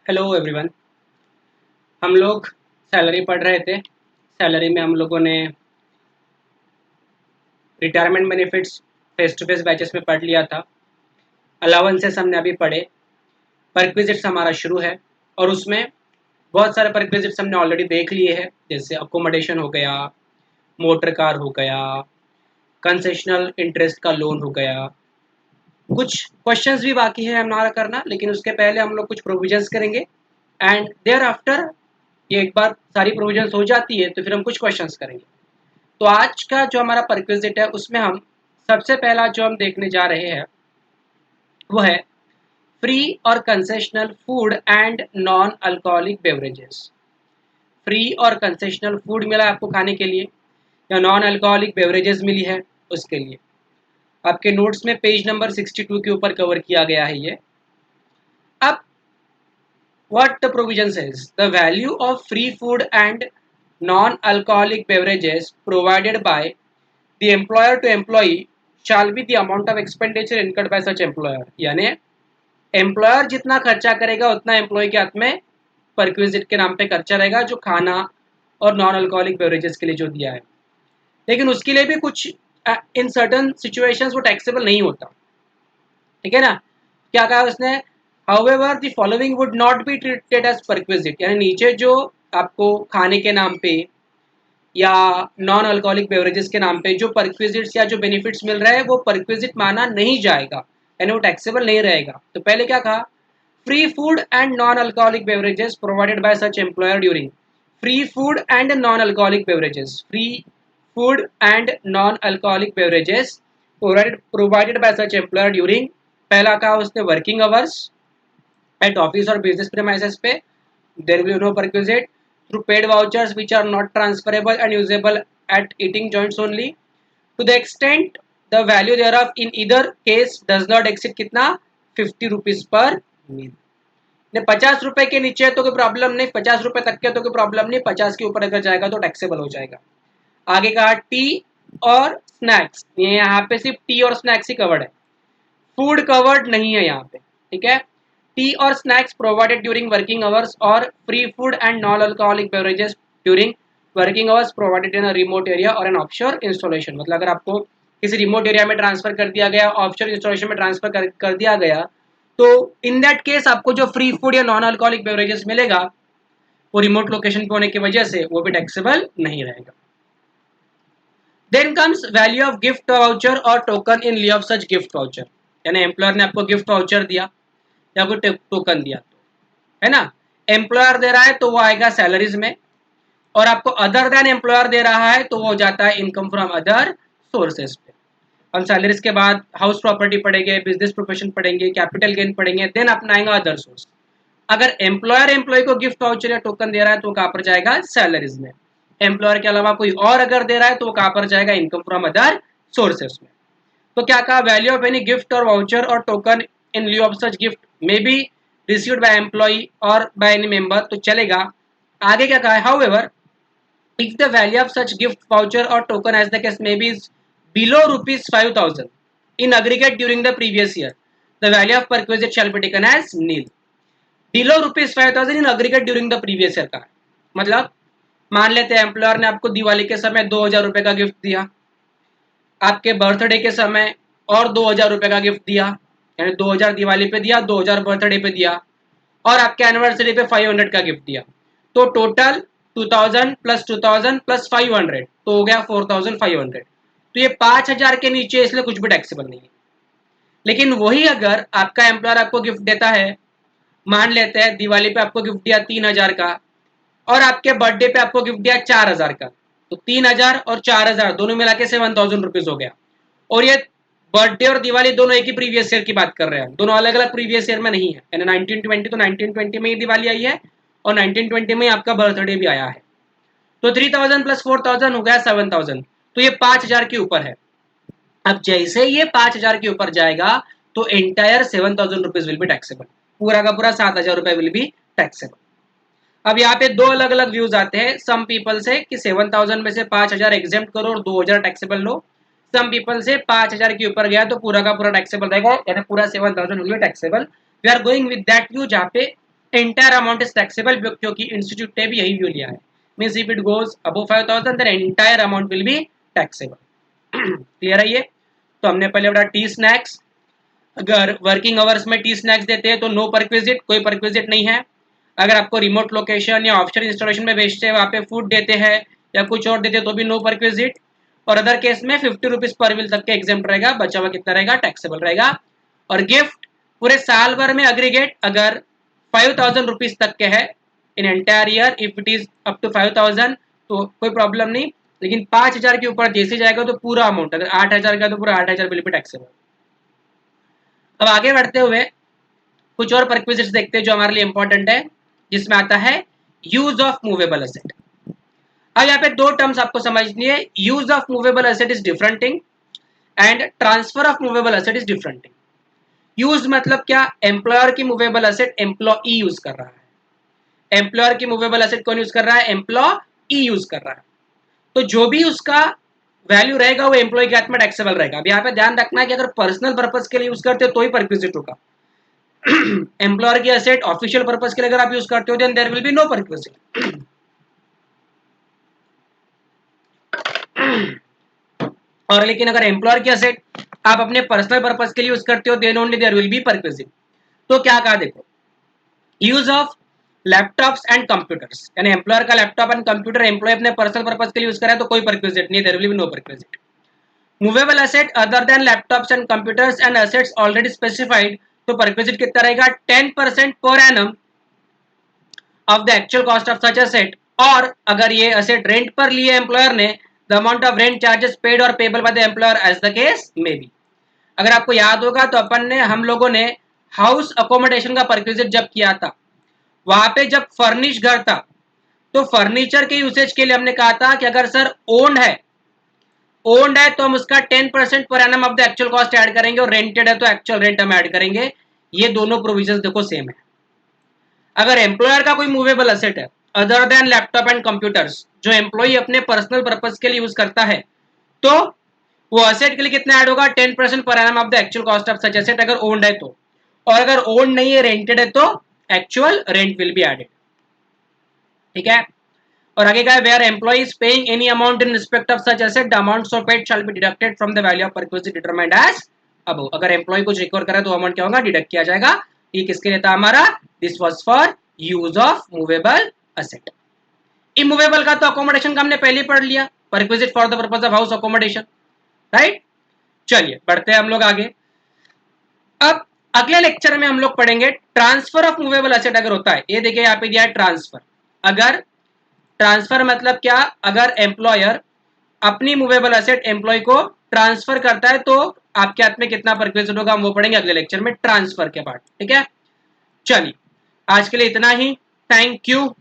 Hello everyone. हम लोग salary पढ़ रहे थे। सैलरी में हम लोगों ने retirement benefits face to face batches में पढ़ लिया था। अलाउंसेस हमने अभी पढ़े। परक्विजिट्स हमारा शुरू है और उसमें बहुत सारे परक्विजिट्स हमने ऑलरेडी देख लिए हैं, जैसे अकोमोडेशन हो गया, मोटर कार हो गया, कंसेशनल इंटरेस्ट का लोन हो गया। कुछ क्वेश्चंस भी बाकी है हमारा करना, लेकिन उसके पहले हम लोग कुछ प्रोविजंस करेंगे एंड देयर आफ्टर ये एक बार सारी प्रोविजंस हो जाती है तो फिर हम कुछ क्वेश्चंस करेंगे। तो आज का जो हमारा परक्विजिट है उसमें हम सबसे पहला जो हम देखने जा रहे हैं वो है फ्री और concessional food and non alcoholic beverages. Free और कंसेशनल फूड मिला आपको खाने के लिए या नॉन अल्कोहलिक बेवरेजेस मिली है उसके लिए। आपके नोट्स में पेज नंबर 62 के ऊपर कवर किया गया है ये। अब what the provision says, the value of free food and non-alcoholic beverages provided by the employer to employee shall be the amount of expenditure incurred by such employer। यानी employer जितना खर्चा करेगा उतना एम्प्लॉय के हाथ में परक्विजिट के नाम पे खर्चा रहेगा, जो खाना और नॉन अल्कोहलिक बेवरेजेस के लिए जो दिया है। लेकिन उसके लिए भी कुछ इन सर्टन सिचुएशंस वो टैक्सेबल नहीं होता, ठीक है ना। क्या कहा उसने, however the following would not be treated as perquisite, यानी नीचे जो आपको खाने के नाम पे या नॉन अल्कोहलिक बेवरेजेस के नाम पे जो परक्विजिट्स या जो बेनिफिट्स मिल रहा है वो परक्विजिट माना नहीं जाएगा, यानी वो टैक्सेबल नहीं रहेगा। तो पहले क्या कहा, free food and non alcoholic beverages provided by such employer during, free food and non alcoholic beverages, free food and non alcoholic beverages provided by such employer during. पहला कहा उसने वर्किंग आवर्स एट ऑफिस और business premises पे, there will no perquisite through paid vouchers which are not transferable and usable at eating joints only to the extent the value thereof in either case does not exceed कितना 50 rupees per मील। 50 रुपए के नीचे तो कोई problem नहीं, 50 रुपए तक के तो कोई प्रॉब्लम नहीं, 50 के ऊपर अगर जाएगा तो टैक्सेबल हो जाएगा। आगे कहा टी और स्नैक्स, ये यहाँ पे सिर्फ टी और स्नैक्स ही कवर्ड है, फूड कवर्ड नहीं है यहाँ पे, ठीक है। टी और snacks provided during working hours और free food and non alcoholic beverages during working hours provided in a remote area और एन ऑफशोर इंस्टॉलेशन। मतलब अगर आपको किसी रिमोट एरिया में ट्रांसफर कर दिया गया, ऑफशोर इंस्टॉलेशन में ट्रांसफर कर दिया गया, तो इन दैट केस आपको जो फ्री फूड या नॉन अल्कोहलिक बेवरेजेस मिलेगा वो रिमोट लोकेशन पे होने की वजह से वो भी टैक्सेबल नहीं रहेगा। Then comes value of gift voucher और token in lieu of such gift voucher, यानी एम्प्लॉयर ने आपको गिफ्ट वाउचर दिया या कोई टोकन दिया, है ना। एम्प्लॉयर दे रहा है तो वो आएगा सैलरीज में, और आपको अदर देन एम्प्लॉयर दे रहा है तो वो हो जाता है इनकम फ्रॉम अदर सोर्सेज पे। हम सैलरीज के बाद हाउस प्रॉपर्टी पढ़ेंगे, बिजनेस प्रोफेशन पढ़ेंगे, कैपिटल गेन पढ़ेंगे, देन अपना आएगा अदर सोर्स। अगर एम्प्लॉयर एम्प्लॉय को गिफ्ट वाउचर या टोकन दे रहा है तो वो कहाँ पर जाएगा, सैलरीज में। एम्प्लॉयर के अलावा कोई और अगर दे रहा है तो वो कहाँ पर जाएगा, इनकम फ्रॉम अदर सोर्सेज में। तो क्या कहा, वैल्यू ऑफ एनी गिफ्ट और वाउचर और token in lieu of such gift may be received by employee और बाय एनी मेंबर, तो चलेगा। आगे क्या कहा है, however if the value of such gift voucher or token as the case may be is below rupees 5000 in aggregate during the previous year, the value of perquisite shall be taken as nil। below rupees 5000 in aggregate during the previous year का मतलब, मान लेते हैं employer ने आपको दिवाली के समय 2000 रुपए का गिफ्ट दिया, आपके बर्थडे के समय और 2000 रुपए का गिफ्ट दिया, यानी 2000 दिवाली पे दिया, 2000 बर्थडे पे दिया, और आपके एनिवर्सरी पे 500 का गिफ्ट दिया, तो टोटल 2000 प्लस 2000 प्लस 500 तो हो गया 4500। तो ये 5000 के नीचे, इसलिए कुछ भी टैक्सेबल नहीं है। लेकिन वही अगर आपका एम्प्लॉयर आपको गिफ्ट देता है, मान लेते हैं दिवाली पे आपको गिफ्ट दिया 3000 का और आपके बर्थडे पे आपको गिफ्ट दिया 4000 का, तो 3000 और 4000 दोनों मिला के 7000 रुपीज हो गया। और ये बर्थडे और दिवाली दोनों एक ही प्रीवियस ईयर की बात कर रहे हैं, दोनों अलग अलग प्रीवियस ईयर में नहीं है, यानी 1920 तो 1920 में ही दिवाली आई है और 1920 में ही आपका बर्थडे भी आया है। तो 3000 प्लस 4000 हो गया 7000, तो ये 5000 के ऊपर है। अब जैसे ये 5000 के ऊपर जाएगा तो entire 7000 rupees will be taxable, पूरा का पूरा 7000 रुपए विल बी टैक्सेबल। अब यहाँ पे दो अलग अलग व्यूज आते हैं, सम पीपल से कि 7000 में से 5000 एग्जेम्प्ट करो और 2000 टैक्सेबल लो, सम पीपल से 5000 के ऊपर गया तो पूरा का पूरा टैक्सेबल रहेगा, यानी पूरा 7000 will be taxable. We are going with that view जहाँ पे एंटायर अमाउंट इज टैक्सेबल, क्योंकि इंस्टीट्यूट ने भी यही व्यू लिया है। Means if it goes above 5000 then entire amount will be taxable. Clear है ये? तो हमने पहले पढ़ा टी स्नैक्स, अगर वर्किंग आवर्स में टी स्नैक्स देते हैं तो नो परक्विजिट, कोई परक्विजिट नहीं है। अगर आपको रिमोट लोकेशन या ऑफशोर इंस्टॉलेशन में बेचते हैं, वहाँ पे फूड देते हैं या कुछ और देते हैं तो भी नो परक्विजिट। और अदर केस में 50 रुपीज पर मील तक के एग्जाम्प्ट रहेगा, बचा हुआ कितना रहेगा? टैक्सेबल रहेगा। और गिफ्ट पूरे साल भर में अग्रीगेट अगर 5000 रुपीज तक के है in entire year, if it is up to 5000 तो कोई प्रॉब्लम नहीं, लेकिन 5000 के ऊपर जैसे जाएगा तो पूरा अमाउंट, अगर 8000 का तो पूरा 8000 बिल भी टैक्सेबल। अब आगे बढ़ते हुए कुछ और परक्विजिट्स देखते हैं जो हमारे लिए इंपॉर्टेंट है, जिसमें आता है यूज ऑफ मूवेबल एसेट। अब यहाँ पे दो टर्म्स आपको समझनी है, use of movable asset is different thing and transfer of movable asset is different thing. Use मतलब क्या? एम्प्लॉयर की मूवेबल एसेट एम्प्लॉई यूज कर रहा है, एम्प्लॉयर की मूवेबल एसेट कौन यूज कर रहा है? एम्प्लॉई यूज कर रहा है। तो जो भी उसका वैल्यू रहेगा वो एम्प्लॉय के हाथ में टैक्सेबल रहेगा। अब यहाँ पे ध्यान रखना है कि अगर पर्सनल पर्पज के लिए यूज करते हो तो ही परक्विजिट होगा। एम्प्लॉयर की एसेट ऑफिशियल पर्पज के लिए अगर आप यूज करते हो then there will be no perquisite. और लेकिन अगर एम्प्लॉयर की एसेट आप अपने पर्सनल पर्पज के लिए यूज करते हो then only there will be perquisite. तो क्या कहा देखो, use of laptops and computers, यानी एम्प्लॉयर का लैपटॉप एंड कंप्यूटर एम्प्लॉय अपने पर्सनल पर्पज के लिए यूज करा तो कोई परक्विजिट नहीं, there will be no perquisite. Movable asset other than laptops and computers and assets already specified, तो परक्विजिट कितना रहेगा? 10% per annum of the actual cost of such asset. और अगर ये एसेट रेंट पर लिए एम्प्लॉयर ने, the amount of rent charges paid और payable by the employer as the case may be. अगर आपको याद होगा तो हम लोगों ने हाउस अकोमोडेशन का परक्विजिट जब किया था, वहां पे जब फर्निश घर था तो फर्नीचर के यूसेज के लिए हमने कहा था कि अगर सर ओन्ड है तो हम उसका 10% per annum of the actual cost add करेंगे, और रेंटेड है तो एक्चुअल रेंट हम ऐड करेंगे। ये दोनों प्रोविजंस देखो सेम है। अगर एम्प्लॉयर का कोई मूवेबल एसेट है other than laptop and computers, जो एम्प्लॉई अपने पर्सनल पर्पज के लिए यूज करता है, तो वो एसेट के लिए कितना ऐड होगा? 10% per annum of the actual cost of such asset, अगर ओन्ड है तो। और अगर ओन्ड नहीं है, रेंटेड है, तो actual rent will be added. ठीक है? और आगे का where employee is paying any amount in respect of such asset, the amount so paid shall be deducted from the value of perquisite determined as above. अगर employee कुछ recover करे तो amount क्या होगा? डिडक्ट किया जाएगा। ये किसके लिए था हमारा? This was for use of movable asset. Immovable का तो अकोमोडेशन का हमने पहले ही पढ़ लिया, perquisite for the purpose of house accommodation, right? चलिए बढ़ते हैं हम लोग आगे। अब अगले लेक्चर में हम लोग पढ़ेंगे ट्रांसफर ऑफ मूवेबल एसेट अगर होता है। ये देखिए यहाँ पे दिया है ट्रांसफर। अगर ट्रांसफर मतलब क्या? अगर एम्प्लॉयर अपनी मूवेबल एसेट एम्प्लॉय को ट्रांसफर करता है तो आपके हाथ में कितना परक्विजिट होगा, हम वो पढ़ेंगे अगले लेक्चर में, ट्रांसफर के पार्ट। ठीक है? चलिए आज के लिए इतना ही। Thank you.